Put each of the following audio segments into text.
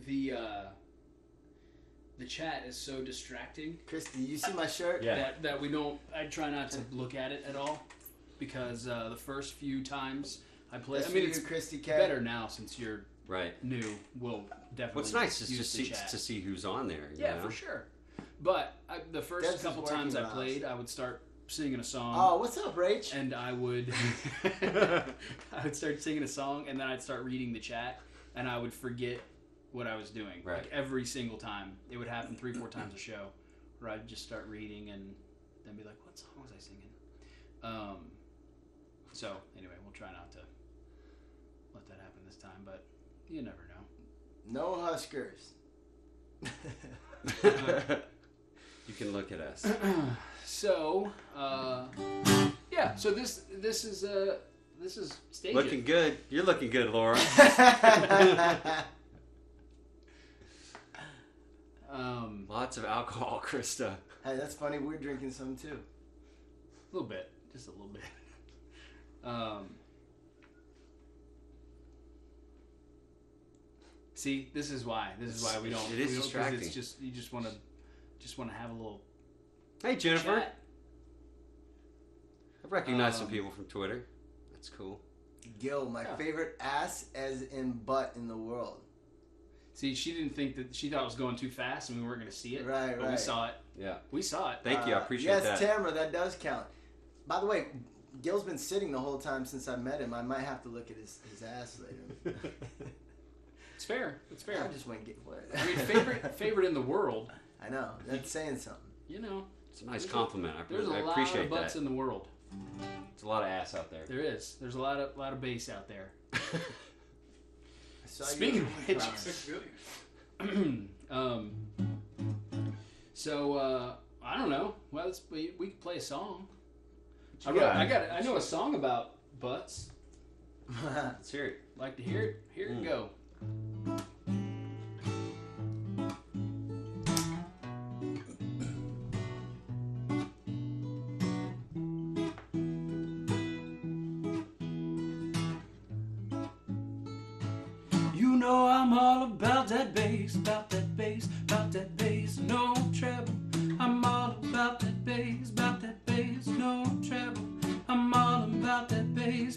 the chat is so distracting. Christy, you see my shirt? Yeah. That we don't. I try not to look at it at all because the first few times I play. I mean, it's Christy Cat. better now since you're new. We'll definitely. What's nice is just chat. to see who's on there. You know? For sure. But the first couple times I played, I would start singing a song. Oh, what's up, Rach? And I would start singing a song, and then I'd start reading the chat, and I would forget what I was doing. Right. Like every single time. It would happen 3-4 times a show where I'd just start reading and then be like, what song was I singing? So anyway, we'll try not to let that happen this time, but you never know. No Huskers. You can look at us. So yeah, so this is StageIt. Looking good. You're looking good, Laura. Lots of alcohol, Krista. Hey, that's funny. We're drinking some too. A little bit, just a little bit. See, this is why we don't. It is distracting. It's just you just want to have a little. Hey, Jennifer. Chat. I recognize some people from Twitter. That's cool. Gil, my favorite ass as in butt in the world. See, she didn't think that. She thought it was going too fast and we weren't going to see it. Right. We saw it. Yeah. We saw it. Thank you. I appreciate that. Yes, Tamara, that does count. By the way, Gil's been sitting the whole time since I met him. I might have to look at his ass later. It's fair. It's fair. I just went get what? I mean, favorite in the world. I know. That's saying something. You know. It's a nice compliment. I There's a lot appreciate of butts that. in the world. There's a lot of ass out there. There is. There's a lot of bass out there. Speaking of which, 6 billion. So I don't know. Well, we could play a song. I know a song about butts. Let's hear it. Like to hear it? Here it go. You know I'm all about that bass, about that bass, about that bass, no treble. I'm all about that bass, no treble. I'm all about that bass,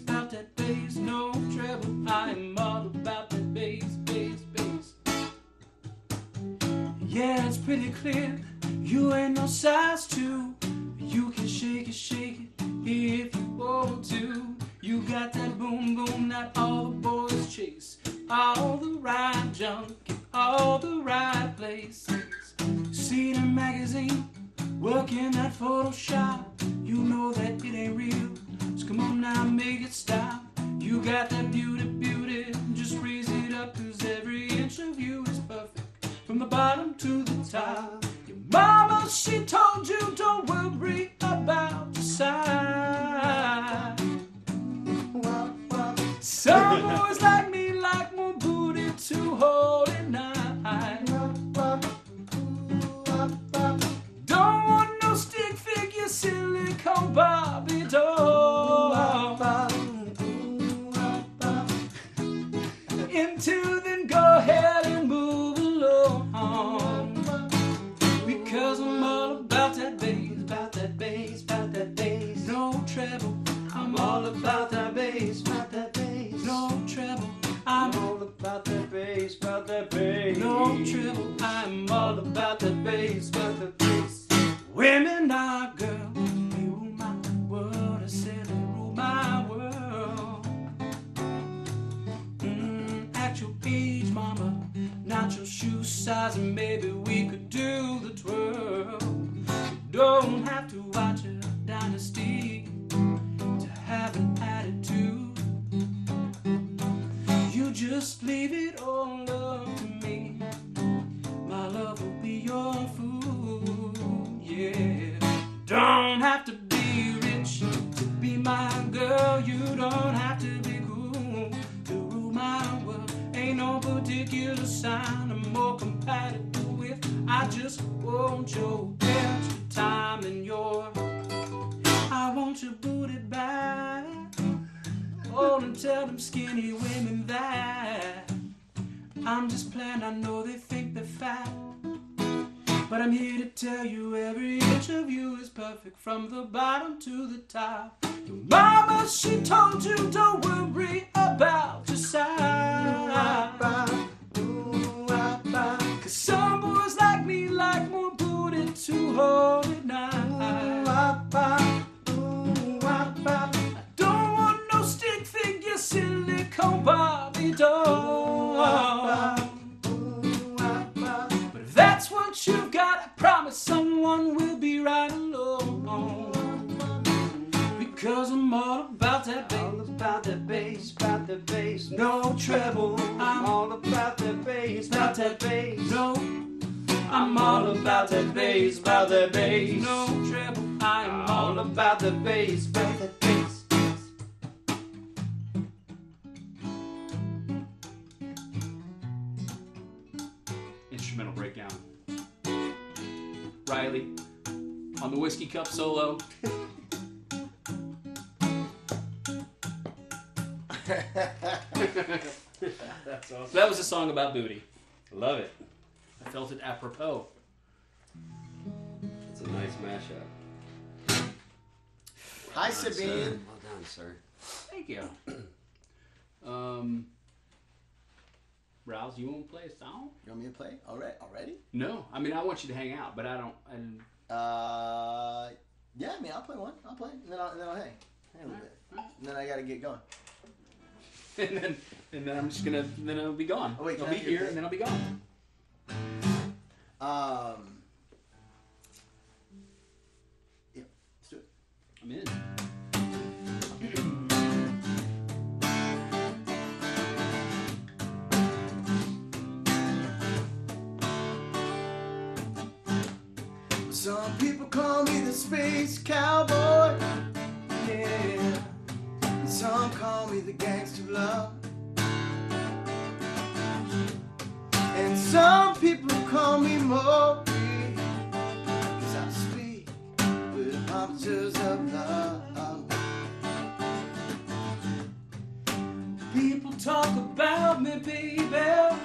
no treble. I'm all about that bass, bass, bass. Yeah, it's pretty clear, you ain't no size 2. You can shake it if you want to. You got that boom boom that all the boys chase. All the right junk in all the right places. See the magazine, working at Photoshop. You know that it ain't real, so come on now, make it stop. You got that beauty, just raise it up, 'cause every inch of you is perfect, from the bottom to the top. Your mama, she told you, don't worry about your size. Some boys like me like more booty to hold at night. Don't want no stick figure silicone Barbie doll. Until then, go ahead and move along, because I'm all about that bass, no treble. I'm all about that bass, no treble. I'm all about that bass, no treble. I'm all about that bass, Women are girls, they rule my world. I said they rule my world. At your age, mama, not your shoe size, and maybe we could do the twirl. You don't have to watch a dynasty to have an attitude. You just leave it all up to me. My love will be your food, yeah. Don't have to be rich to be my girl. You don't have to be cool to rule my world. Ain't no particular sign I'm more compatible with. I just want your extra time and your. I want your booty back. Oh, and tell them skinny women that I'm just playing, I know they think they're fat. But I'm here to tell you every inch of you is perfect from the bottom to the top. Your mama, she told you don't worry about your size. Cause some boys like me like more booty to hold it now. I don't want no stick figure silicone Barbie doll. But if that's what you've got, I promise someone will be right along. Because I'm all about that bass. All about that bass, about that bass. No treble. I'm all about that bass, about that bass. No, I'm all about that bass, about that bass. No treble. I'm All about the bass, about that bass. Instrumental breakdown. Riley on the whiskey cup solo. That's awesome. That was a song about booty. Love it. I felt it apropos. It's a nice mashup. Hi, Well done, Sabine. sir. Well done, sir. Thank you. Rouse, you want to play a song? You want me to play? Already? No, I mean I want you to hang out, but I don't. Yeah, I mean, I'll play one. I'll play, and then I'll hang a little bit. And then I gotta get going. And then I'm just gonna. Then I'll be gone. Oh, wait, I'll can be I hear here, this? and then I'll be gone. Yeah, let's do it. I'm in. Some people call me the space cowboy, yeah. And some call me the gangster of love. And some people call me Moby, 'cause I speak with the promises of love. People talk about me, baby.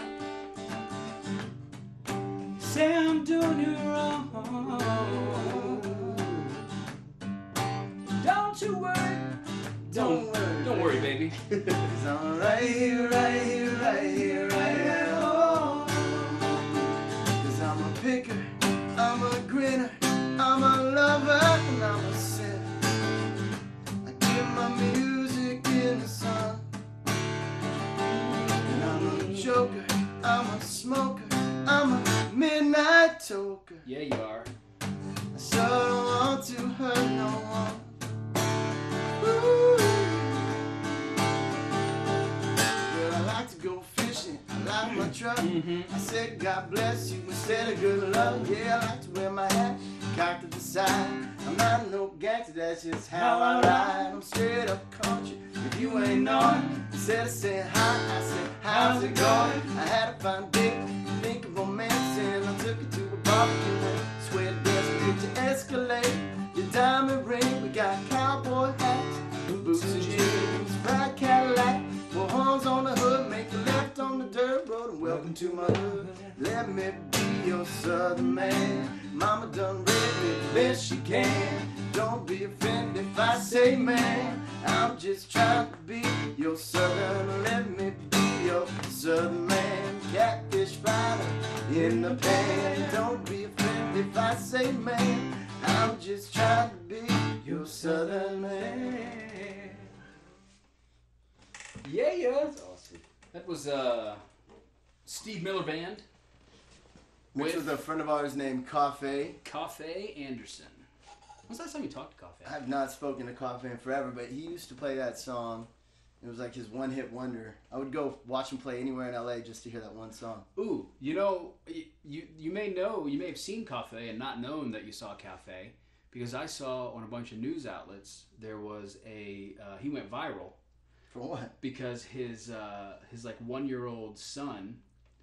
Say I'm doing it wrong. Don't you worry. Don't worry, baby. 'Cause I'm right here, right here, right here, right here. Oh. 'Cause I'm a picker, I'm a grinner, I'm a lover, and I'm a sinner. I give my music in the sun. And I'm a joker, I'm a smoker, I'm a midnight toker. Yeah, you are. I so don't want to hurt no one. Ooh. Well, I like to go fishing, I like my truck. I said God bless you instead of good luck. Yeah, I like to wear my hat cocked to the side. I'm not no gangster, that's just how I ride. I'm straight up country, if you ain't know it. Instead of saying hi, I said, how's it going? I had a fine date, think of romance, and I took it to a barbecue. Sweat dance, picture Escalade, your diamond ring. We got cowboy hats, boots and jeans, bright Cadillac, four horns on the hood, make a left on the dirt road, and welcome to my hood. Let me be your southern man. Mama done raised me the best she can. Don't be offended if I say man. I'm just trying to be your southern. Let me be your southern man. Catfish fighter in the pan. Don't be offended if I say man. I'm just trying to be your southern man. Yeah, yeah. That's awesome. That was Steve Miller Band. Which With was a friend of ours named Coffee. Coffee Anderson. When's the last time you talked to Coffee? I have not spoken to Coffee in forever, but he used to play that song. It was like his one-hit wonder. I would go watch him play anywhere in LA just to hear that one song. Ooh, you know, you may know, you may have seen Cafe and not known that you saw Cafe, because I saw on a bunch of news outlets there was a he went viral For what? because his like 1-year-old son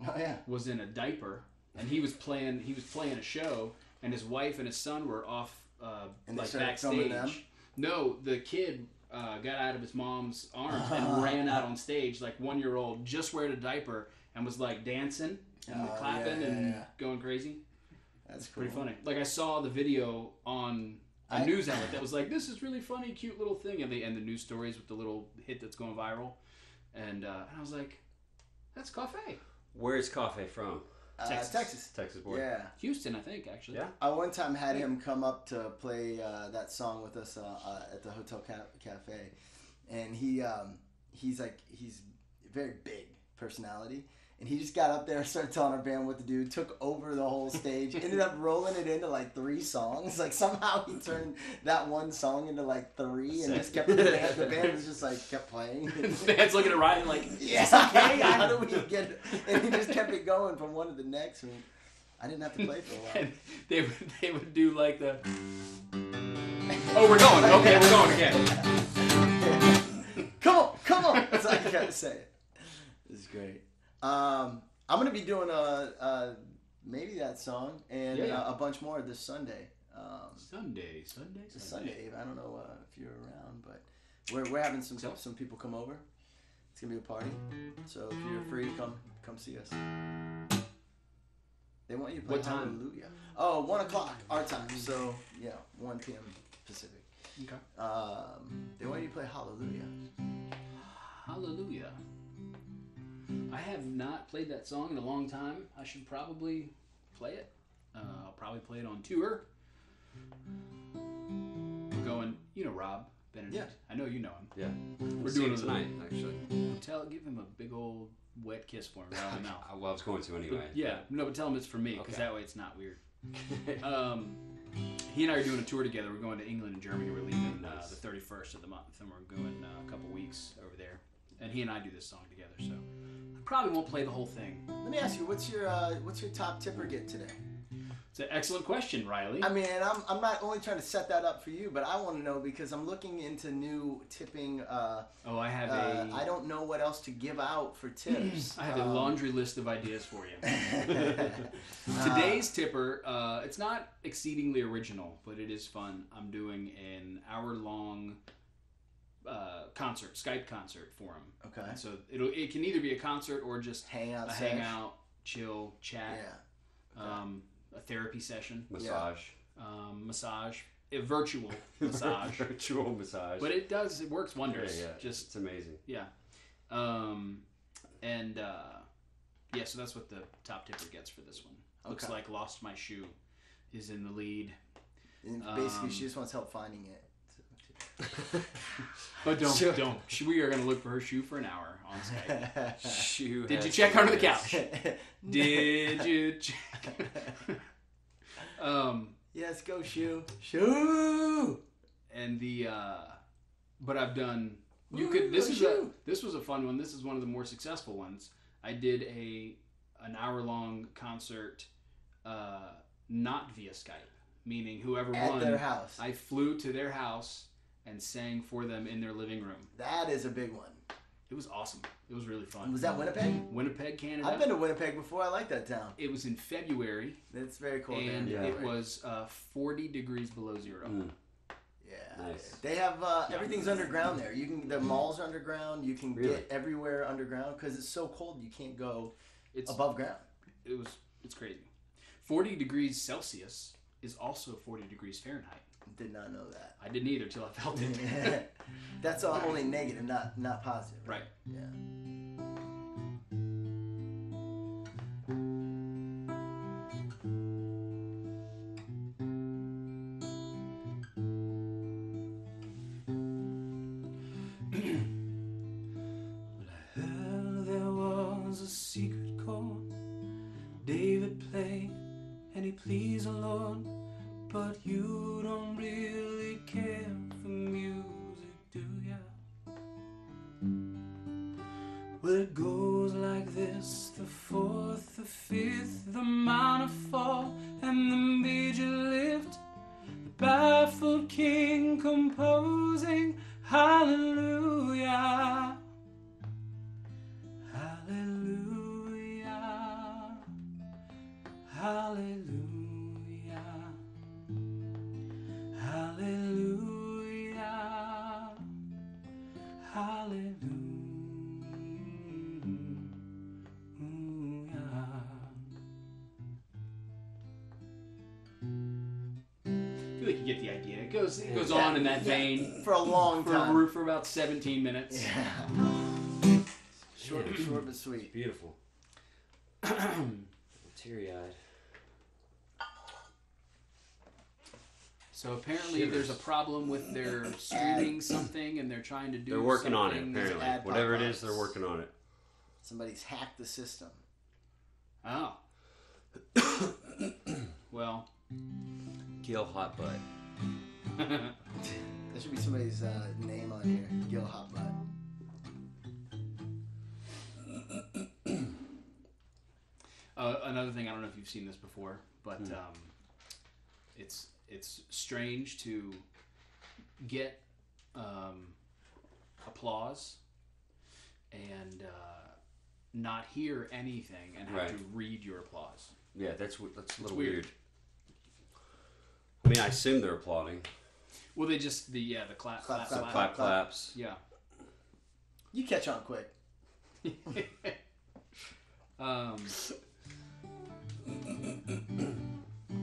Oh yeah. was in a diaper and he was playing a show and his wife and his son were off And they like started filming them? backstage. No, the kid got out of his mom's arms and ran out on stage like 1-year-old just wearing a diaper and was like dancing and Oh, clapping yeah, and yeah. going crazy. That's cool. Pretty funny. Like I saw the video on a news outlet that was like, "This is really funny, cute little thing," and they end the news stories with the little hit that's going viral, and I was like, "That's Coffee." Where's Coffee from? Texas. Texas boy. Yeah. Houston, I think, actually. Yeah. I one time had him come up to play that song with us at the Hotel Cafe, and he's a very big personality, and he just got up there and started telling our band what to do, took over the whole stage, ended up rolling it into like 3 songs. Like somehow he turned that one song into like 3, and just kept the band was just like kept playing. The band's looking at Ryan like, Yeah, okay, how do we get it? And he just kept it going from one to the next. And I didn't have to play for a while. And they would do like the. Oh, we're going. Okay, we're going again. Come on. That's all you gotta say. This is great. I'm gonna be doing maybe that song and Yeah. a bunch more this Sunday. Sunday. This Sunday. I don't know if you're around, but we're having some people come over. It's gonna be a party, so if you're free, come see us. They want you to play What time? Hallelujah. Oh, 1 o'clock our time. So yeah, 1 p.m. Pacific. Okay. They want you to play Hallelujah. Hallelujah. I have not played that song in a long time. I should probably play it. I'll probably play it on tour. We're going, Rob Benedict. Yeah. I know you know him. Yeah. We're seeing doing it tonight, actually. Give him a big old wet kiss for him right on the mouth. Well, I was going to anyway. Yeah, no, but tell him it's for me, because Okay. that way it's not weird. He and I are doing a tour together. We're going to England and Germany. We're leaving the 31st of the month, and we're going a couple weeks over there. And he and I do this song together, so I probably won't play the whole thing. Let me ask you, what's your top tipper get today? It's an excellent question, Riley. I mean, I'm not only trying to set that up for you, but I want to know because I'm looking into new tipping. I have I don't know what else to give out for tips. I have a laundry list of ideas for you. Today's tipper, it's not exceedingly original, but it is fun. I'm doing an hour-long concert, Skype concert for him. Okay. And so it can either be a concert or just Hangout. a hangout, chill, chat, Yeah. Okay. a therapy session, Massage. massage, a virtual massage. Virtual massage. But it works wonders. Yeah. Just It's amazing. yeah. So that's what the top tipper gets for this one. Looks Okay. like Lost My Shoe is in the lead. And basically, she just wants help finding it. But don't. Sure. We are going to look for her shoe for an hour on Skype. Shoe. Did you has check under the limits. couch? Did you check? Yes, go shoe. Shoe. And but I've done. Ooh, This was a fun one. This is one of the more successful ones. I did an hour-long concert, not via Skype, meaning whoever At won. their house. I flew to their house and sang for them in their living room. That is a big one. It was awesome. It was really fun. Was that Winnipeg? Winnipeg, Canada. I've been to Winnipeg before. I like that town. It was in February, It's very cool. and there. it was 40 degrees below zero. Yeah. Nice. They have everything's underground there. The mall's underground. You can Really? get everywhere underground because it's so cold you can't go It's above ground. It's crazy. 40 degrees Celsius is also 40 degrees Fahrenheit. Did not know that. I didn't either till I felt it. That's only negative, not positive. Right. Yeah. But I heard there was a secret chord David played, and he pleased the Lord. But you don't really care for music, do ya? Well, it goes like this: the fourth, the fifth, the minor fall, and the major lift. The baffled king composing hallelujah, hallelujah, hallelujah. Hallelujah, hallelujah. you get the idea. It goes on in that vein For a long time. for about 17 minutes. Yeah. Short but sweet. Beautiful. Teary-eyed. So apparently there's a problem with their streaming something, and they're trying to do. They're working on it. something. Apparently, add whatever it pop-ups. is, they're working on it. Somebody's hacked the system. Oh. Well. Gil Hot Butt. There should be somebody's name on here. Gil Hot Butt. Another thing, I don't know if you've seen this before, but it's strange to get applause and not hear anything and have Right. to read your applause. Yeah, that's a little weird. weird. I mean, I assume they're applauding. Well, they just the clap. Claps. Yeah. You catch on quick.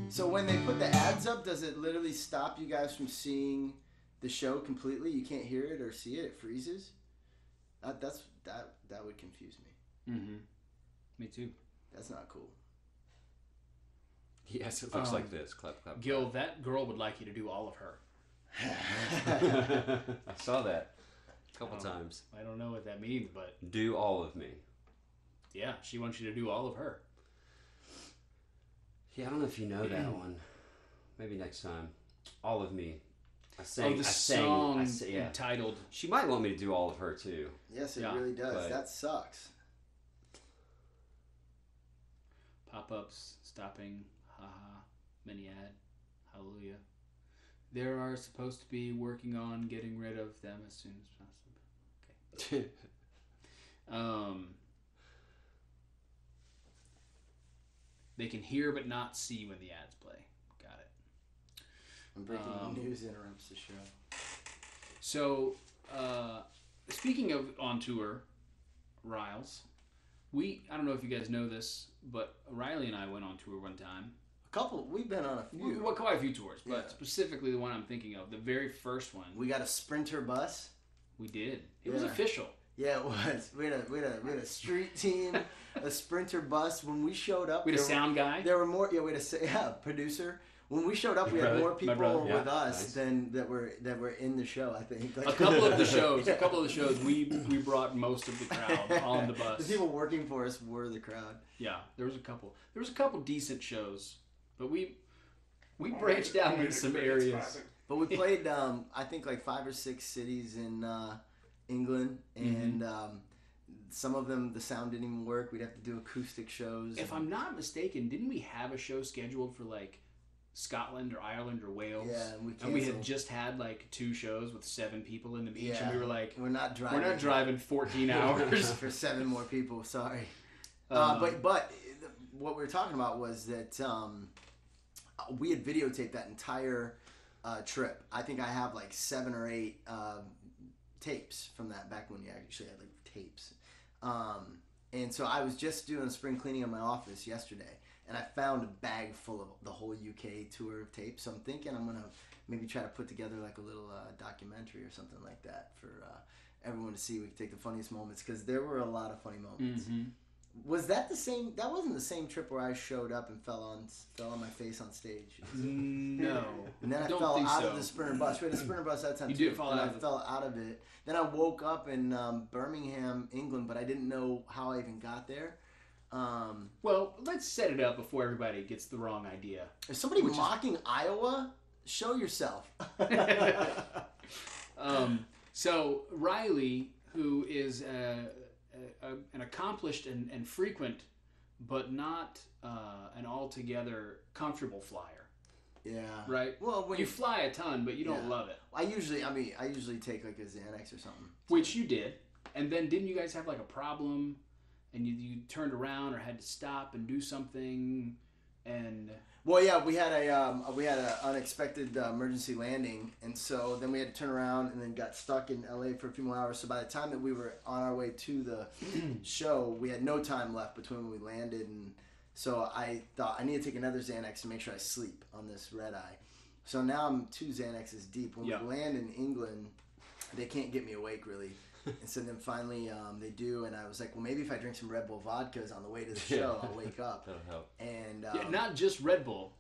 So when they put the ads up, does it literally stop you guys from seeing the show completely? You can't hear it or see it. It freezes. That would confuse me. Mm-hmm. Me too. That's not cool. Yes, it looks like this. Clap, clap. Gil, that girl would like you to do all of her. I saw that a couple times. I don't know what that means, but Do all of me. yeah, she wants you to do all of her. Yeah, I don't know if you know that one. Maybe next time. All of me. I sang. The I sang. song Yeah. entitled. She might want me to do all of her too. Yes, it Yeah, really does. but- That sucks. Pop-ups, stopping, haha, mini ad, hallelujah. There are supposed to be working on getting rid of them as soon as possible. Okay. They can hear but not see when the ads play. Got it. And breaking news interrupts the show. So, speaking of on tour, Riles, I don't know if you guys know this, but Riley and I went on tour one time. We've been on a few. Well, quite a few tours, but Yeah. specifically the one I'm thinking of, the very first one, We got a Sprinter bus. we did. It was Yeah. official. Yeah, it was. We had a street team, a Sprinter bus. When we showed up, We had a there were- sound guy. There were more. Yeah, we had a producer. When we showed up, we Your had brother? more My people brother, with yeah, us nice. than that were in the show. I think A couple of the shows, Yeah. we brought most of the crowd on the bus. The people working for us were the crowd. Yeah, there was a couple. There was a couple decent shows, but we branched out into some areas. But we played, I think, like 5 or 6 cities in England, and some of them the sound didn't even work. We'd have to do acoustic shows. If I'm not mistaken, didn't we have a show scheduled for like Scotland or Ireland or Wales? Yeah, and we and we had canceled. just had like 2 shows with 7 people in them each, Yeah. and we were like, We're not driving. we're not driving 14 hours. for 7 more people. Sorry. Um, But what we were talking about was that we had videotaped that entire trip. I think I have like 7 or 8 tapes from that, back when you actually had like tapes. And so I was just doing spring cleaning in my office yesterday, and I found a bag full of the whole UK tour of tapes. So I'm thinking I'm gonna maybe try to put together like a little documentary or something like that for everyone to see. We could take the funniest moments, because there were a lot of funny moments. Was that the same? That wasn't the same trip where I showed up and fell on my face on stage. No. And then I Don't fell think out so. of the Sprinter bus. We had a Sprinter bus that time You too. did fall and out I of it. fell out of it. Then I woke up in Birmingham, England, but I didn't know how I even got there. Well, let's set it up before everybody gets the wrong idea. Is somebody mocking Iowa? Show yourself. So Riley, who is an accomplished and frequent, but not an altogether comfortable flyer, Yeah. right? Well, when You fly a ton, but you don't Yeah. love it, I usually take like a Xanax or something. which you did. And then didn't you guys have like a problem, and you turned around or had to stop and do something, and Well, yeah, we had a unexpected emergency landing, and so then we had to turn around and then got stuck in LA for a few more hours. So by the time that we were on our way to the show, we had no time left between when we landed, and so I thought I need to take another Xanax to make sure I sleep on this red eye. So now I'm 2 Xanaxes deep. When Yep. we land in England, they can't get me awake really. And so then finally they do, and I was like, well, maybe if I drink some Red Bull vodkas on the way to the show, I'll wake up. That'll help. And Yeah, not just Red Bull,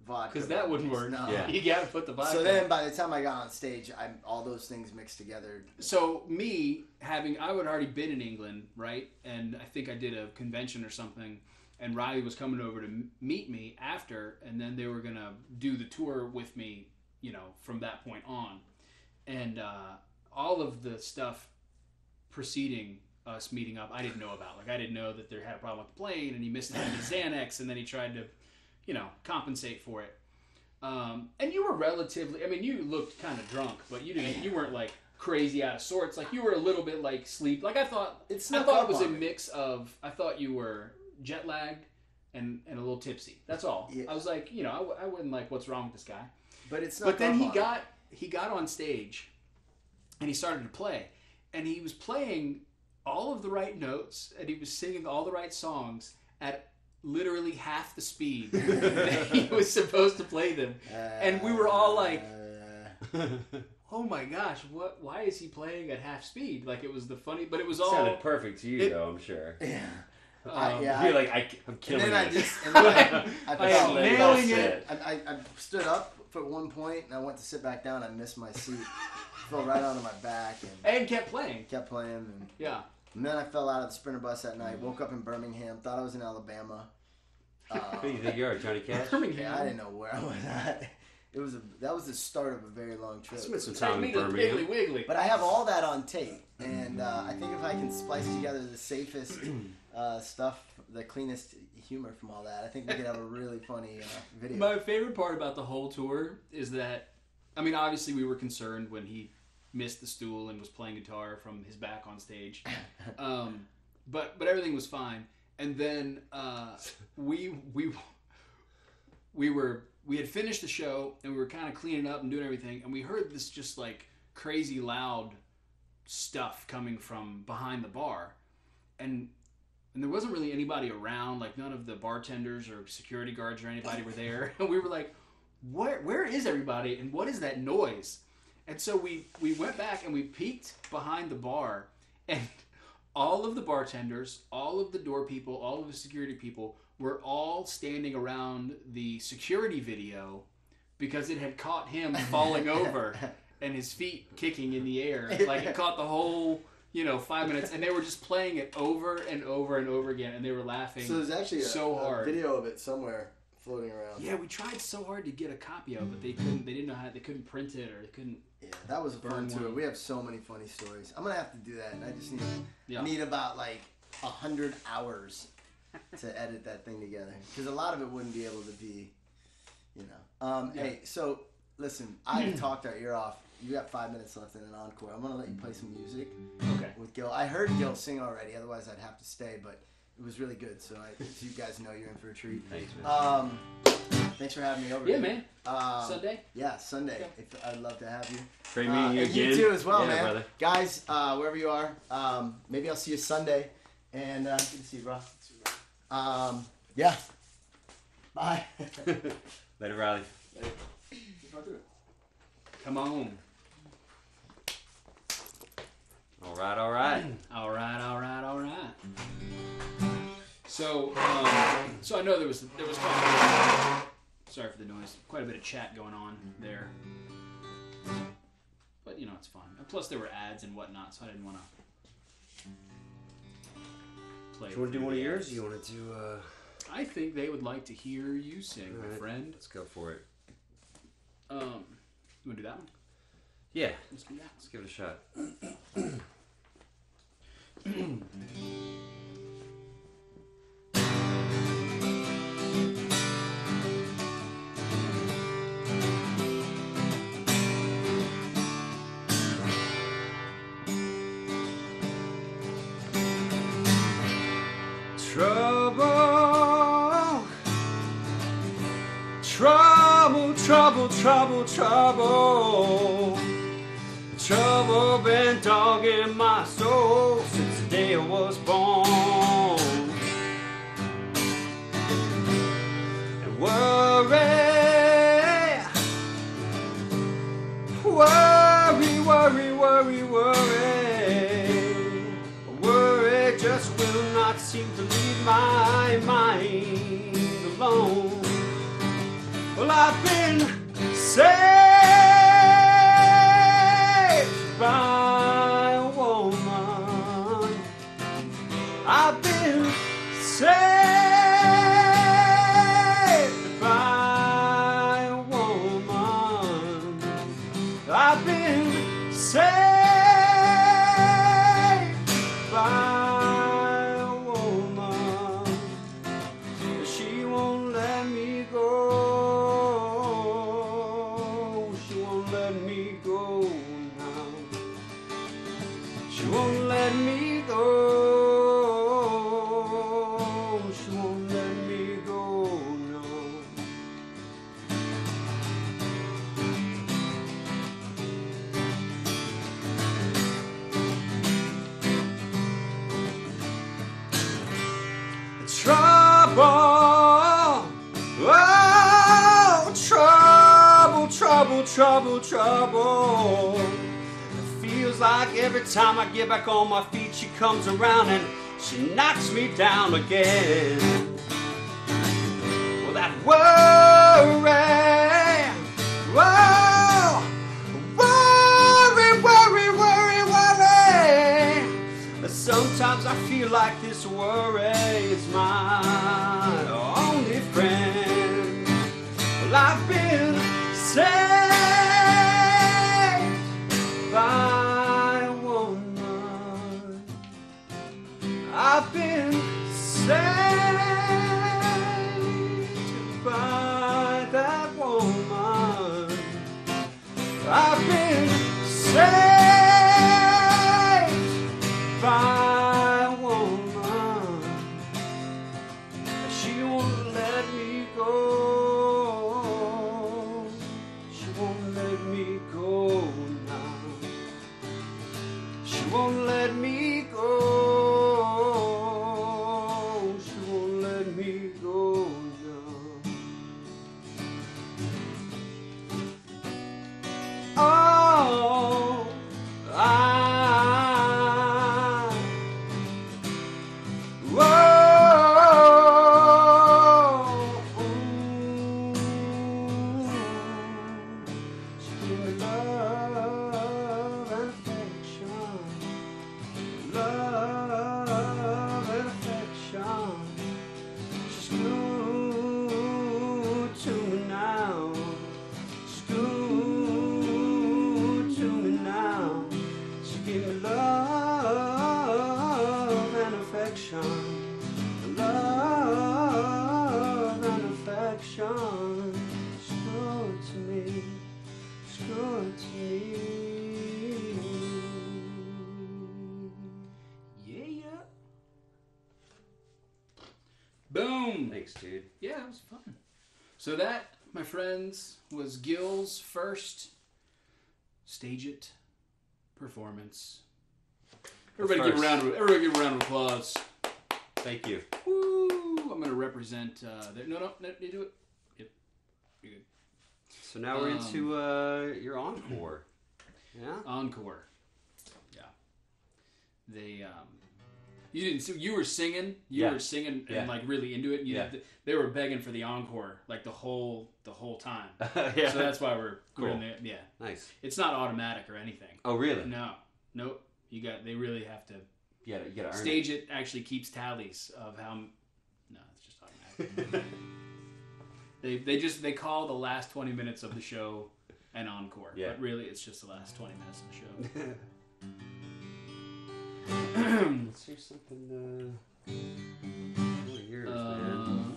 vodka. because that wouldn't work. No. Yeah. You gotta put the vodka. So then by the time I got on stage, all those things mixed together. So me I would already been in England, right? And I think I did a convention or something, and Riley was coming over to meet me after, and then they were gonna do the tour with me, you know, from that point on. And all of the stuff preceding us meeting up, I didn't know about. Like, I didn't know that they had a problem with the plane, and he missed his Xanax, and then he tried to, you know, compensate for it. And you were relatively, I mean, you looked kind of drunk, but you weren't like crazy out of sorts. Like, you were a little bit like sleep. Like, I thought it was a mix of, I thought you were jet lagged and a little tipsy. That's all. Yeah. I was like, you know, I wouldn't like, what's wrong with this guy? But it's not. But then he got on stage and he started to play, and he was playing all of the right notes, and he was singing all the right songs at literally half the speed that he was supposed to play them. And we were all like, oh my gosh, why is he playing at half speed? Like, it was but it was all... Sounded perfect to you, though, I'm sure. Yeah. You're like, I'm killing it. I am nailing it. I stood up for one point, and I went to sit back down. I missed my seat. Fell right onto my back. And kept playing. And, yeah. And then I fell out of the Sprinter bus that night. Woke up in Birmingham. Thought I was in Alabama. Who do you think you are, Johnny Cash? Birmingham. Yeah, I didn't know where I was at. That was the start of a very long trip. Spent some time in Take me to Piggly Wiggly. But I have all that on tape, and I think if I can splice together the safest stuff, the cleanest humor from all that, I think we could have a really funny video. My favorite part about the whole tour is that, I mean, obviously we were concerned when he missed the stool and was playing guitar from his back on stage, but everything was fine. And then we had finished the show, and we were kind of cleaning up and doing everything, and we heard this just like crazy loud stuff coming from behind the bar, and there wasn't really anybody around. Like, none of the bartenders or security guards or anybody were there, and we were like, where is everybody, and what is that noise? And so we went back and we peeked behind the bar, and all of the bartenders, all of the door people, all of the security people were all standing around the security video because it had caught him falling over and his feet kicking in the air. Like, it caught the whole, 5 minutes, and they were just playing it over and over and over again, and they were laughing. So there's actually hard. A video of it somewhere floating around. Yeah, we tried so hard to get a copy of it, but they couldn't. They didn't know how. They couldn't print it, or they couldn't. Yeah, that was a fun tour. We have so many funny stories. I'm gonna have to do that, and I just need about like 100 hours to edit that thing together, because a lot of it wouldn't be able to be, Hey, so listen, I've talked our ear off. You got 5 minutes left in an encore. I'm gonna let you play some music. Okay. With Gil, I heard Gil sing already. Otherwise, I'd have to stay, but it was really good. So you guys know you're in for a treat. Thanks, man. Thanks for having me over. Yeah, man. Sunday? Yeah, Sunday. Okay. I'd love to have you. Great meeting you again. You too as well, man. Brother. Guys, wherever you are, maybe I'll see you Sunday. And good to see you, bro. Yeah. Bye. Later, Riley. Later. Come on. All right, all right. All right, all right, all right. So I know there was quite a bit, sorry for the noise, quite a bit of chat going on there. But, it's fun. And plus, there were ads and whatnot, so I didn't want to play. Do you want to do one of yours? Or you want to do... I think they would like to hear you sing, my friend. Let's go for it. You want to do that one? Yeah. Let's do that. Let's give it a shot. Trouble, trouble, trouble, trouble, trouble. Trouble been dogging my soul since the day I was born. And worry I've been saved by a woman. I've been saved by a woman. I've been saved by a woman. She won't let me go. She won't let me go now. She won't let me go. She won't let me go now. Trouble, oh, trouble, trouble, trouble, trouble. It feels like every time I get back on my feet, she comes around and she knocks me down again. Well, that worry, whoa, worry, worry, worry, worry. Sometimes I feel like this worry is my only friend. Well, I've been saved by a woman. I've been saved by that woman. I've been saved by a woman. She won't let me go. She won't let me go now. She won't let me go. She won't let me go now. Oh, love and affection. Screw to me, screw to me. Yeah. Boom. Thanks, dude. Yeah, it was fun. So that, my friends, was Gil's first StageIt performance. Everybody give a round of applause. Thank you. Woo! I'm gonna represent. No, you do it. Yep, you're good. So now we're into your encore. Yeah. Encore. Yeah. They. You didn't. You were singing. You were singing and like really into it. And they were begging for the encore like the whole time. Yeah. So that's why we're Cool. in there. Yeah. Nice. It's not automatic or anything. Oh, really? No. Nope. They really have to. You gotta earn StageIt actually keeps tallies of how. No, it's just automatic. they call the last 20 minutes of the show an encore, but really it's just the last 20 minutes of the show. Let's hear something. One of yours, man.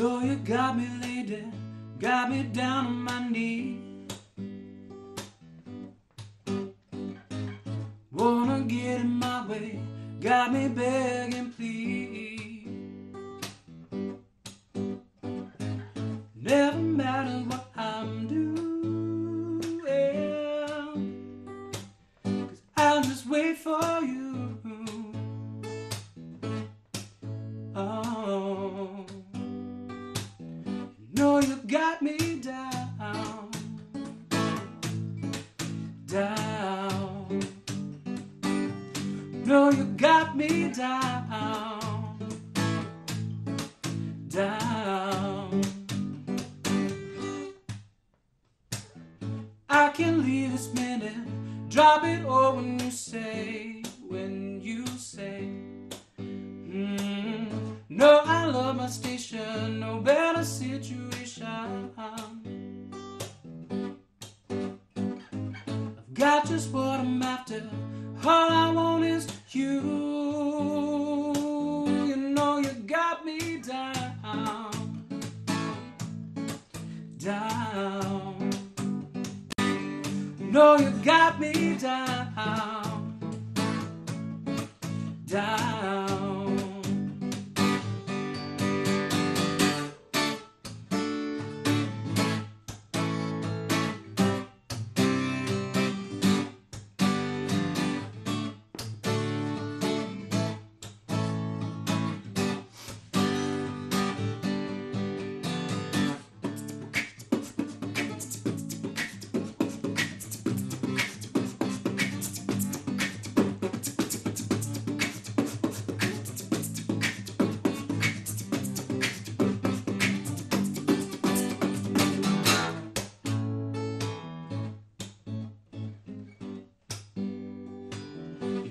Oh, you got me laid down, got me down on my knees. Wanna get in my way, got me begging please. know you got me down, down. No, you got me down, down. I can leave this minute, drop it all when you say, no, I love my station, no better situation. I've got just what I'm after, all I want is you. You know you got me down, down. No, you got me down, down.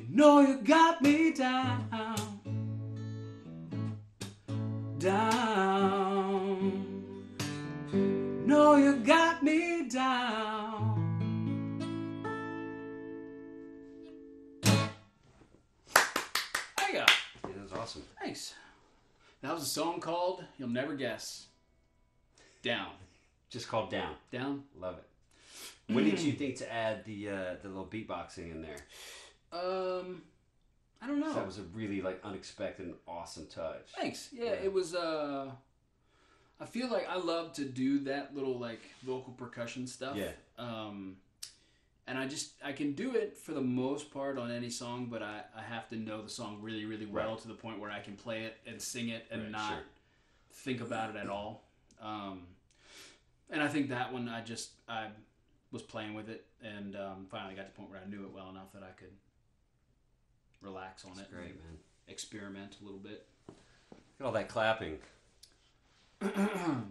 No, you got me down, down. No, you got me down. There you go. Yeah, that was awesome. Nice. That was a song called You'll Never Guess. Down. Just called Down. Down? Love it. When did you think to add the little beatboxing in there? I don't know. That was a really unexpected and awesome touch. Thanks. Yeah, it was. I feel like I love to do that little vocal percussion stuff. Yeah. And I can do it for the most part on any song, but I have to know the song really, really well to the point where I can play it and sing it and not think about it at all. And I think that one I was playing with it and finally got to the point where I knew it well enough that I could relax on it. Great, man. Experiment a little bit. Look at all that clapping. Oh,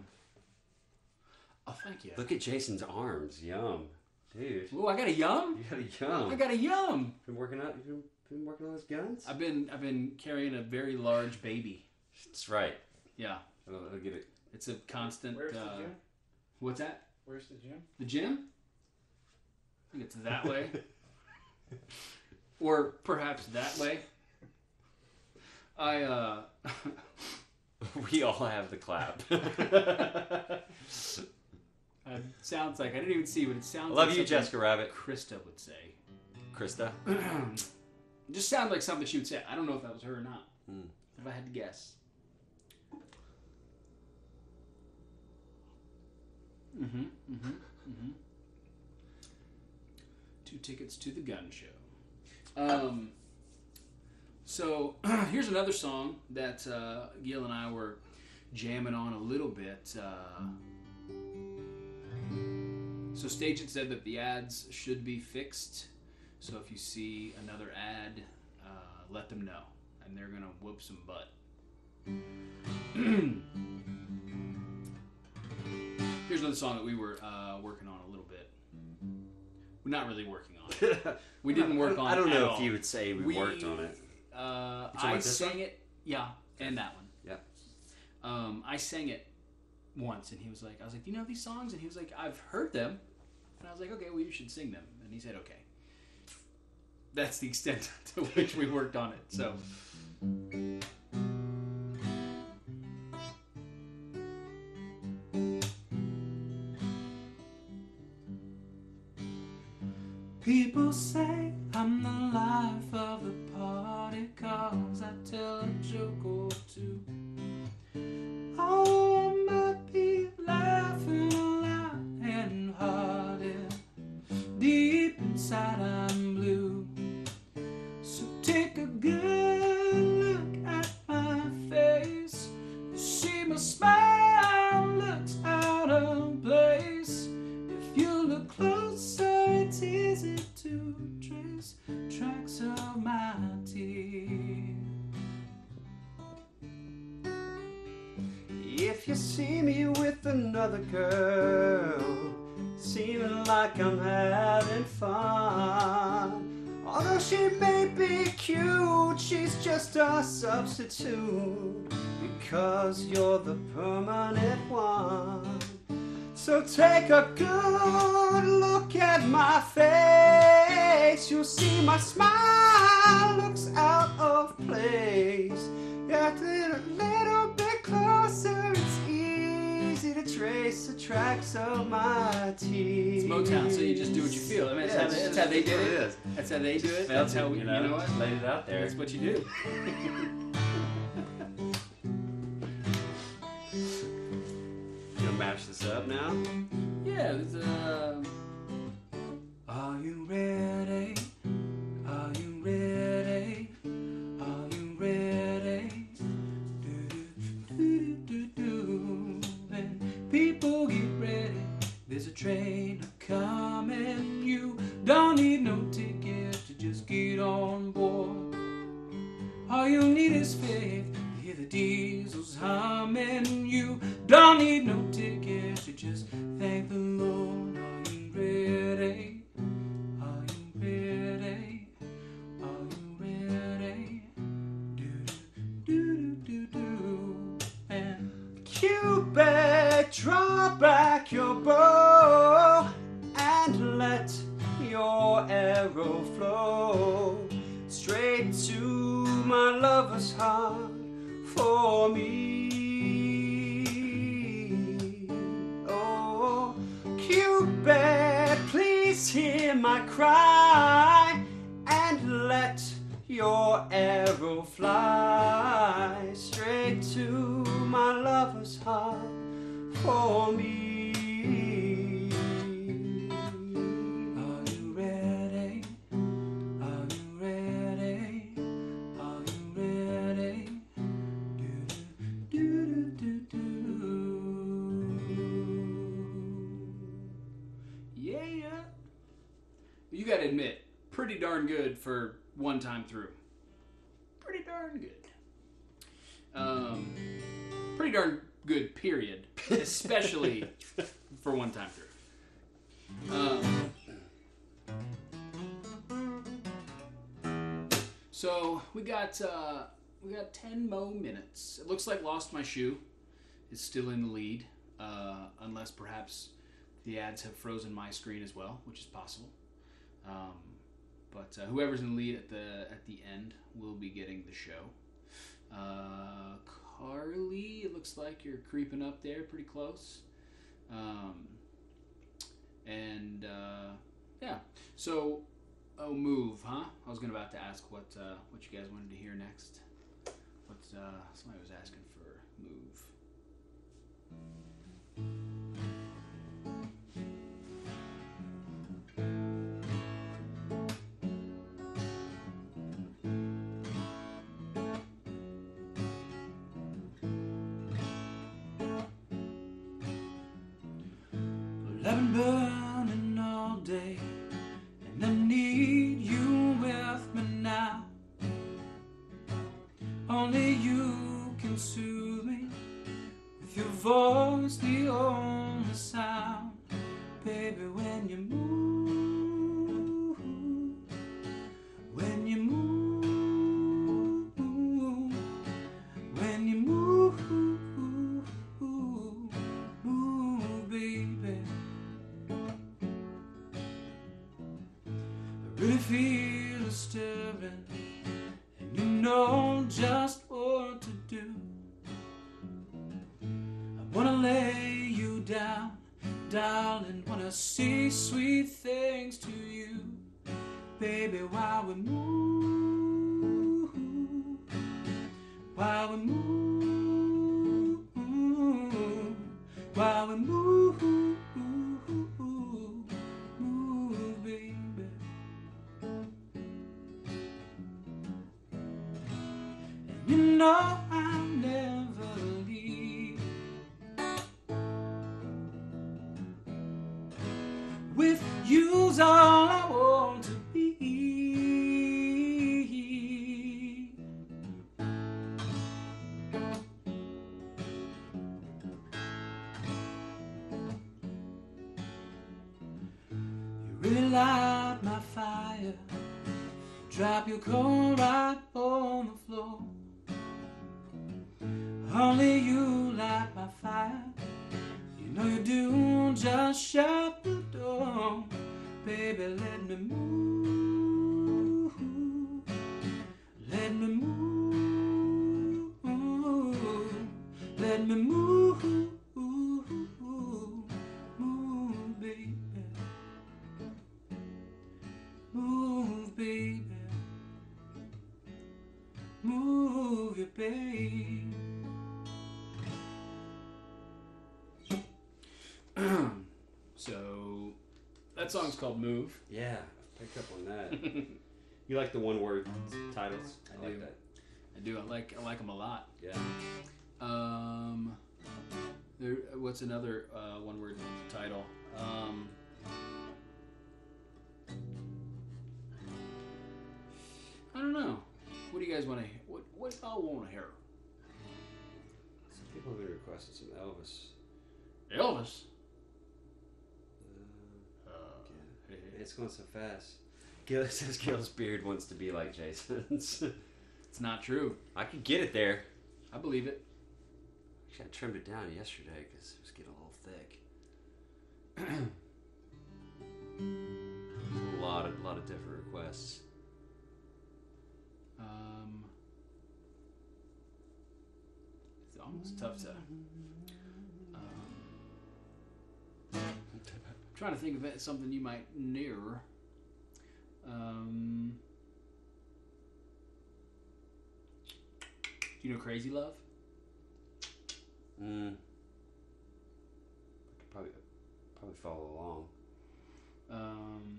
thank you. Look at Jason's arms. Yum. Dude. Ooh, I got a yum? You got a yum. I got a yum. You've been working on those guns? I've been carrying a very large baby. That's right. Yeah. I'll get it. It's a constant. Where's the gym? What's that? Where's the gym? The gym? I think it's that way. Or perhaps that way. We all have the clap. Sounds like I didn't even see, but it sounds. Love like you, Jessica Rabbit. Krista would say. Krista. It just sounded like something she would say. I don't know if that was her or not. If I had to guess. Mm-hmm. 2 tickets to the gun show. So here's another song that Gil and I were jamming on a little bit. So StageIt said that the ads should be fixed. So if you see another ad, let them know, and they're gonna whoop some butt. Here's another song that we were working on a little bit. We're not really working on it. We didn't work on it. I don't at know all. if you would say we worked on it. I sang it. Yeah, and that one. Yeah. I sang it once, and I was like, do you know these songs? And he was like, I've heard them. And I was like, okay, well, you should sing them. And he said, okay. That's the extent to which we worked on it. So. People say I'm the life of the party 'cause I tell a joke or two. Oh, I might be laughing loud and hearted. Deep inside I'm blue. So take a good look at my face. If you see me with another girl, seeming like I'm having fun, although she may be cute, she's just a substitute, because you're the permanent one. So take a good look at my face. You'll see my smile looks out of place. Get a little bit closer, it's easy to trace the tracks of my teeth. It's Motown, so you just do what you feel. I mean, that's how they did it. That's how they do it. That's how we, you know what? Laid it out there. That's what you do. You gonna mash this up now? Yeah, it's Are you ready? Are you ready? Are you ready? Do. And people get ready. There's a train coming. You don't need no ticket to just get on board. All you need is faith. Hear the diesels humming. You don't need no ticket to just thank the Lord. Are you ready? Are you ready? Are you ready? Do. And Cupid, draw back your bow and let your arrow flow straight to my lover's heart for me. Oh, Cupid, please hear my cry and let your arrow fly straight to my lover's heart for me. Are you ready? Are you ready? Are you ready? Do. yeah. You gotta admit, pretty darn good for one time through. Pretty darn good. Pretty darn good, period. Especially for one time through. So we got 10 more minutes. It looks like Lost My Shoe is still in the lead, unless perhaps the ads have frozen my screen as well, which is possible. But whoever's in the lead at the end will be getting the show. Carly, it looks like you're creeping up there pretty close. Yeah. So, Move, huh? I was about to ask what you guys wanted to hear next. Somebody was asking for Move. Well, I've been burning all day, and I need you with me now. Only you can soothe me with your voice, the only sound. Baby, when you move, when you move, when you move, move, baby. I really feel a stirring, and you know just what to do. I wanna lay you down, darling, wanna say sweet things to you, baby, while we move, while we move, while we move, move, baby. And you know I'll never leave. With you's all I want to be. relight my fire, drop your coal right on the floor. Only you light my fire, you know you do, just shut the door. Baby, let me move, let me move, let me move, move, baby, move, baby, move, your baby. So that song's called Move. Yeah, I picked up on that. You like the one-word titles? I like that. I do. I like them a lot. Yeah. What's another one-word title? I don't know. What do you guys want to hear? What do I want to hear? Some people have been requesting some Elvis. Elvis. It's going so fast. Gil says Gil's beard wants to be like Jason's. It's not true. I could get it there. I believe it. Actually, I trimmed it down yesterday because it was getting a little thick. A lot of different requests. It's almost tough to. Trying to think of something you might near. Do you know Crazy Love? I could probably follow along.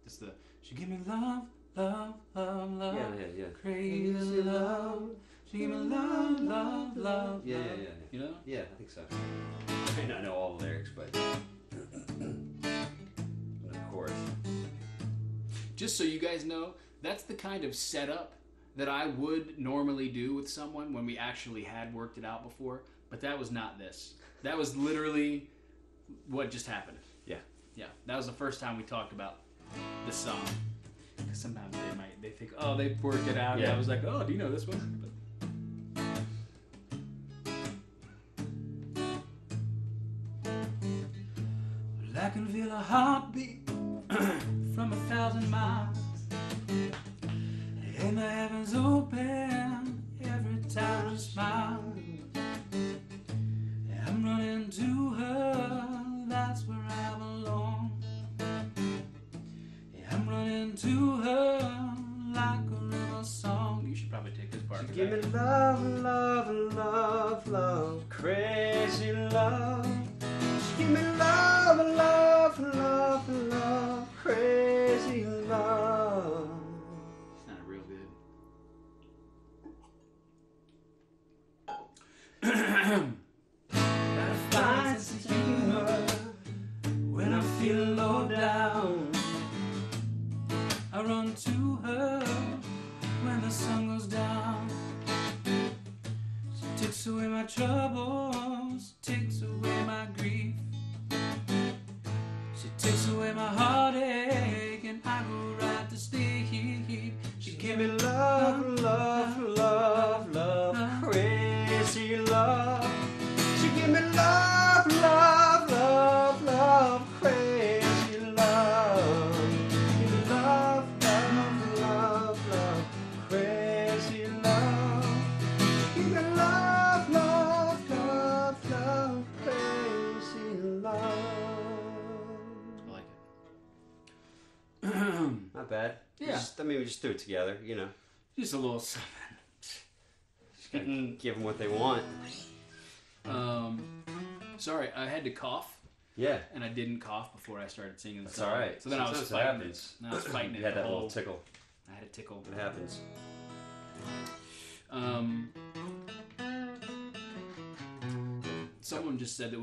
Just the she give me love, love, love, love. Yeah. Crazy love. She give me love, love, love. Yeah. You know? Yeah, I think so. I may not know all the lyrics, but of course. Just so you guys know, that's the kind of setup that I would normally do with someone when we actually had worked it out before, but that was not this. That was literally what just happened. Yeah, that was the first time we talked about this song. Because sometimes they think, oh, they worked it out. Yeah. And I was like, oh, do you know this one? But I can feel a heartbeat from 1,000 miles, and the heavens open every time you smile. I'm running to her, that's where I belong. I'm running to her like a river song. You should probably take this part. Give me love, love, love, love, crazy love. Give me love, love, love, love, crazy love. It's not real good. Gotta find sense of humor when I'm feeling low down. I run to her when the sun goes down. She takes away my troubles, takes away my grief. She takes away my heartache, and I go right to sleep. She give me love, love, love, love, crazy love. She give me love, love, love, love, crazy love. Give me love, love, love, love, crazy love. Give me love, love, love, love, crazy love. I like it. Not bad. Yeah. We just threw it together, you know. Just a little something. Just gotta give them what they want. Sorry, I had to cough. Yeah. And I didn't cough before I started singing the That's song. all right. So then I was Sometimes fighting it it. happens. I was fighting it. You had the that whole, little tickle. I had a tickle. It happens. Someone just said that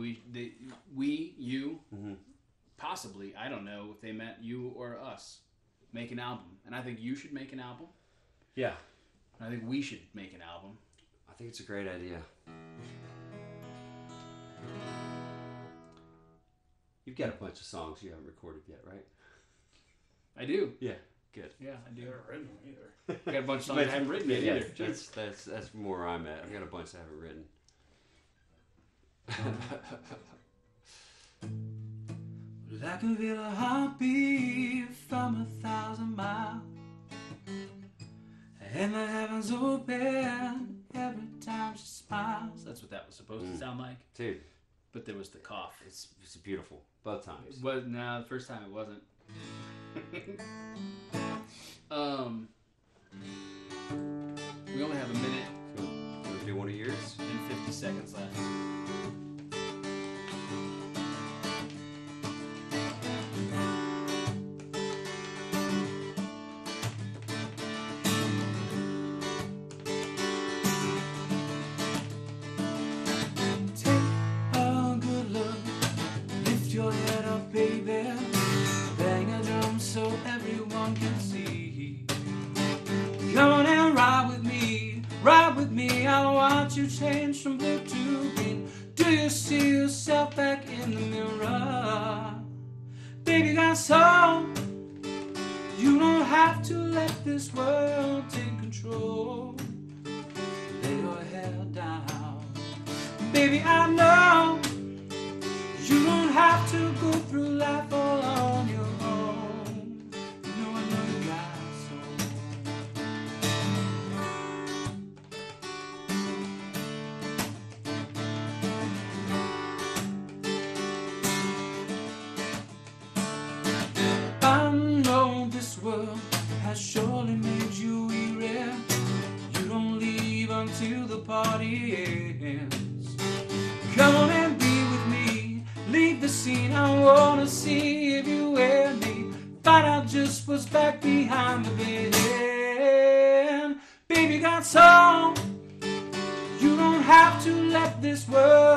you, possibly, I don't know if they meant you or us, make an album. And I think you should make an album. Yeah. And I think we should make an album. I think it's a great idea. You've got a bunch of songs you haven't recorded yet, right? I do. Yeah, good. Yeah, I do. Never written them either. I got a bunch of songs I haven't written yet Yeah, either. that's more where I'm at. I've got a bunch I haven't written. Well, I can feel a heartbeat from 1,000 miles, and the heavens open every time she smiles. That's what that was supposed to sound like. Dude, But there was the cough. it's beautiful. Both times. No, the first time it wasn't. We only have a minute You want to do one of yours? and 50 seconds left. Take a good look, lift your head up, baby. Bang a drum so everyone can see. Come on and ride with me. I want you change from blue to green. Do you see yourself back in the mirror? Baby got soul. You don't have to let this world take control. Lay your head down. Baby, I know you don't have to go through life all on your own. No, I know you got soul. I know this world has surely made you weary. You don't leave until the party ends. Come on and be with me. Leave the scene. I wanna see if you and me. Find out just what's back behind the bed. Baby got soul. You don't have to let this world